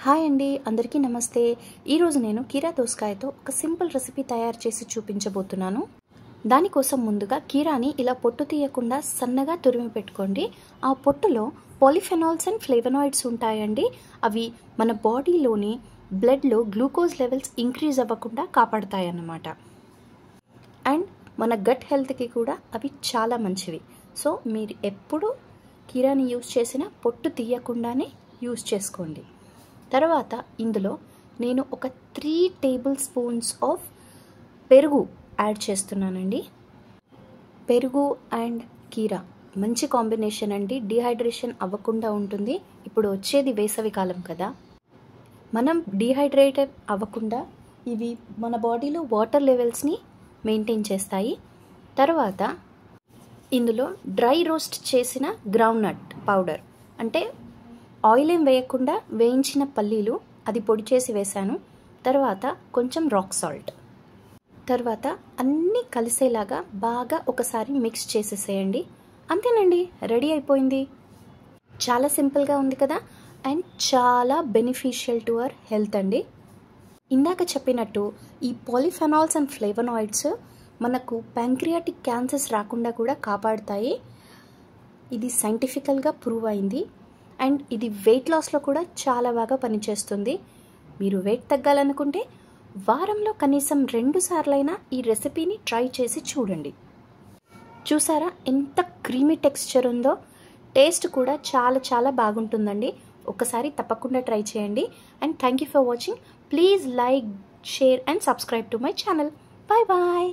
Hi అండి, అందరికీ నమస్తే. ఈరోజు నేను కీరా దోసకాయతో ఒక సింపుల్ రెసిపీ తయారు చేసి చూపించబోతున్నాను. దానికోసం ముందుగా కీరాని ఇలా పొట్టు తీయకుండా సన్నగా తురిమి పెట్టుకోండి. ఆ పొట్టులో పాలిఫెనాల్స్ అండ్ ఫ్లేవనాయిడ్స్ ఉంటాయండి. అవి మన బాడీలోని బ్లడ్లో గ్లూకోజ్ లెవెల్స్ ఇంక్రీజ్ అవ్వకుండా కాపాడతాయన్నమాట. అండ్ మన గట్ హెల్త్కి కూడా అవి చాలా మంచివి. సో మీరు ఎప్పుడు కీరాని యూజ్ చేసినా పొట్టు తీయకుండానే యూజ్ చేసుకోండి. తర్వాత ఇందులో నేను ఒక 3 టేబుల్ స్పూన్స్ ఆఫ్ పెరుగు యాడ్ చేస్తున్నానండి. పెరుగు అండ్ కీరా మంచి కాంబినేషన్ అండి. డిహైడ్రేషన్ అవ్వకుండా ఉంటుంది. ఇప్పుడు వచ్చేది వేసవి కాలం కదా, మనం డిహైడ్రేటెడ్ అవ్వకుండా ఇవి మన బాడీలో వాటర్ లెవెల్స్ని మెయింటైన్ చేస్తాయి. తర్వాత ఇందులో డ్రై రోస్ట్ చేసిన గ్రౌండ్నట్ పౌడర్, అంటే ఆయిల్ ఏం వేయకుండా వేయించిన పల్లీలు, అది పొడి చేసి వేశాను. తర్వాత కొంచెం రాక్ సాల్ట్. తర్వాత అన్నీ కలిసేలాగా బాగా ఒకసారి మిక్స్ చేసేసేయండి. అంతేనండి, రెడీ అయిపోయింది. చాలా సింపుల్గా ఉంది కదా, అండ్ చాలా బెనిఫిషియల్ టు అవర్ హెల్త్ అండి. ఇందాక చెప్పినట్టు ఈ పాలిఫెనాల్స్ అండ్ ఫ్లేవనాయిడ్స్ మనకు ప్యాంక్రియాటిక్ క్యాన్సర్స్ రాకుండా కూడా కాపాడుతాయి. ఇది సైంటిఫికల్గా ప్రూవ్ అయింది. అండ్ ఇది వెయిట్ లాస్లో కూడా చాలా బాగా పనిచేస్తుంది. మీరు వెయిట్ తగ్గాలనుకుంటే వారంలో కనీసం 2 సార్లైనా ఈ రెసిపీని ట్రై చేసి చూడండి. చూసారా ఎంత క్రీమీ టెక్స్చర్ ఉందో? టేస్ట్ కూడా చాలా చాలా బాగుంటుందండి. ఒకసారి తప్పకుండా ట్రై చేయండి. And thank you for watching. Please like, share and subscribe to my channel. Bye bye.